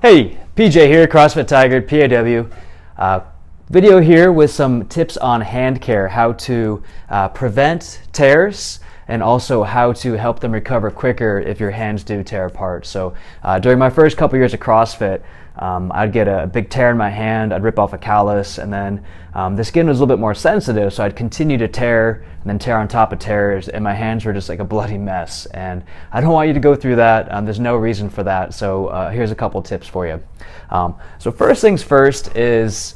Hey, PJ here, CrossFit Tigard PAW. Video here with some tips on hand care, how to prevent tears and also how to help them recover quicker if your hands do tear apart. So during my first couple years of CrossFit, I'd get a big tear in my hand, I'd rip off a callus, and then the skin was a little bit more sensitive, so I'd continue to tear and then tear on top of tears, and my hands were just like a bloody mess. And I don't want you to go through that. There's no reason for that. So here's a couple tips for you. So first things first is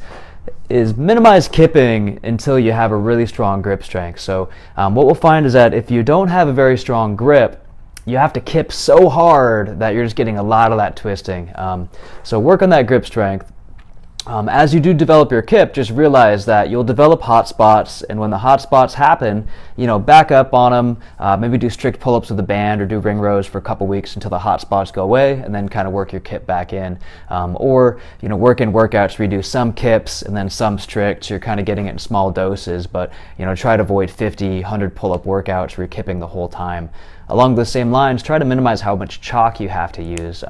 minimize kipping until you have a really strong grip strength. So what we'll find is that if you don't have a very strong grip, you have to kip so hard that you're just getting a lot of that twisting. So work on that grip strength. As you do develop your kip, just realize that you'll develop hot spots, and when the hot spots happen, back up on them, maybe do strict pull-ups with a band or do ring rows for a couple weeks until the hot spots go away, and then kind of work your kip back in. Or work in workouts where you do some kips and then some strict, so you're kind of getting it in small doses, but try to avoid 50, 100 pull-up workouts where you're kipping the whole time. Along the same lines, try to minimize how much chalk you have to use.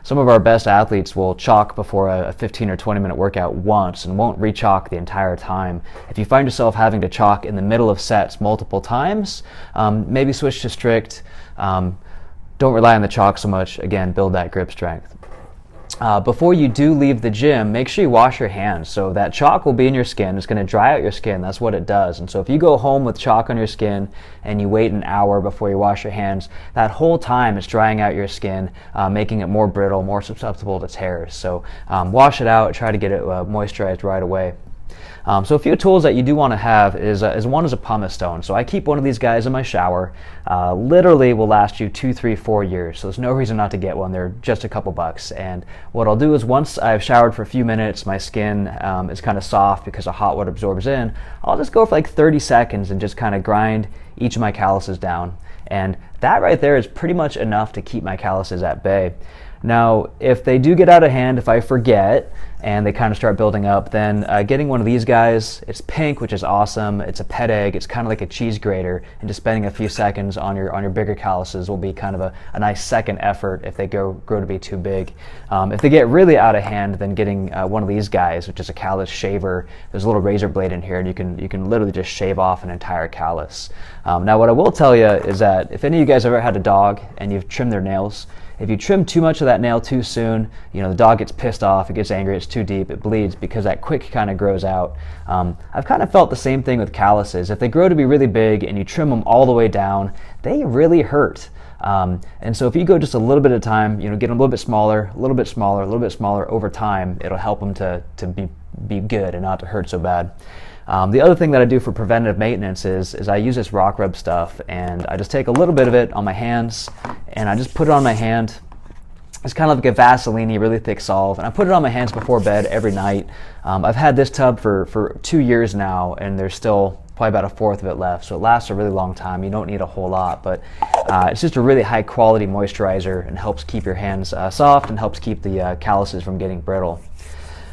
Some of our best athletes will chalk before a 15 or 20 minute workout once and won't re-chalk the entire time. If you find yourself having to chalk in the middle of sets multiple times, maybe switch to strict. Don't rely on the chalk so much. Again, build that grip strength. Before you do leave the gym, make sure you wash your hands. So that chalk will be in your skin. It's going to dry out your skin. That's what it does. And so if you go home with chalk on your skin and you wait an hour before you wash your hands, that whole time it's drying out your skin, making it more brittle, more susceptible to tears. So wash it out. Try to get it moisturized right away. So a few tools that you do want to have is one is a pumice stone. So I keep one of these guys in my shower. Literally will last you 2, 3, 4 years. So there's no reason not to get one. They're just a couple bucks. And what I'll do is once I've showered for a few minutes, my skin is kind of soft because the hot water absorbs in. I'll just go for like 30 seconds and just kind of grind each of my calluses down. And that right there is pretty much enough to keep my calluses at bay. Now, if they do get out of hand, if I forget and they kind of start building up, then getting one of these guys, it's pink, which is awesome. It's a pet egg. It's kind of like a cheese grater, and just spending a few seconds on your bigger calluses will be kind of a nice second effort if they grow to be too big. If they get really out of hand, then getting one of these guys, which is a callus shaver. There's a little razor blade in here, and you can literally just shave off an entire callus. Now, what I will tell you is that if any of you guys ever had a dog and you've trimmed their nails, if you trim too much of that nail too soon, the dog gets pissed off, it gets angry, it's too deep, it bleeds because that quick kind of grows out. I've kind of felt the same thing with calluses. If they grow to be really big and you trim them all the way down, they really hurt. And so if you go just a little bit at a time, get them a little bit smaller, a little bit smaller, a little bit smaller over time, it'll help them to be good and not to hurt so bad. The other thing that I do for preventative maintenance is I use this rock rub stuff, and I just take a little bit of it on my hands and I just put it on my hand. It's kind of like a Vaseline, really thick solve, and I put it on my hands before bed every night. I've had this tub for 2 years now, and there's still probably about a fourth of it left, so it lasts a really long time. You don't need a whole lot, but it's just a really high quality moisturizer and helps keep your hands soft and helps keep the calluses from getting brittle.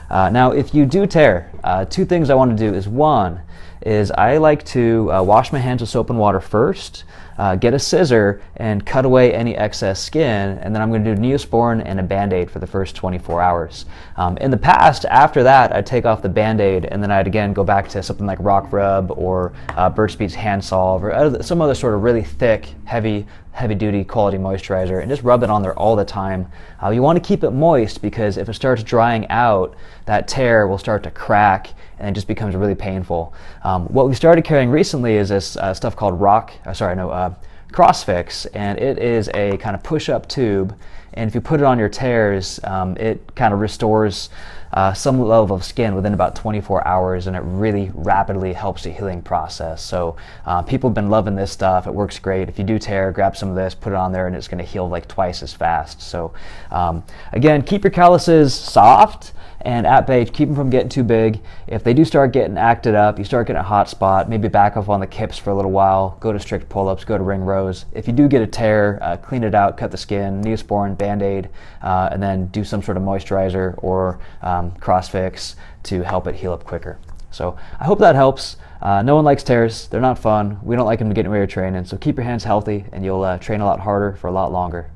Now, if you do tear, 2 things I want to do is, one is I like to wash my hands with soap and water first, get a scissor and cut away any excess skin, and then I'm going to do Neosporin and a Band-Aid for the first 24 hours. In the past, after that, I'd take off the Band-Aid and then I'd again go back to something like Rock Rub or Burt's Bees Hand Solve or some other sort of really thick, heavy-duty quality moisturizer and just rub it on there all the time. You want to keep it moist because if it starts drying out, that tear will start to crack and it just becomes really painful. What we started carrying recently is this stuff called CrossFix, and it is a kind of push-up tube, and if you put it on your tears, it kind of restores some level of skin within about 24 hours, and it really rapidly helps the healing process. So people have been loving this stuff. It works great. If you do tear, grab some of this, put it on there, and it's going to heal like twice as fast. So again, keep your calluses soft and at bay, keep them from getting too big. If they do start getting acted up, you start getting a hot spot, maybe back off on the kips for a little while, go to strict pull-ups, go to ring rows. If you do get a tear, clean it out, cut the skin, Neosporin, Band-Aid, and then do some sort of moisturizer or CrossFix to help it heal up quicker. So I hope that helps. No one likes tears. They're not fun. We don't like them to get in your training. So keep your hands healthy and you'll train a lot harder for a lot longer.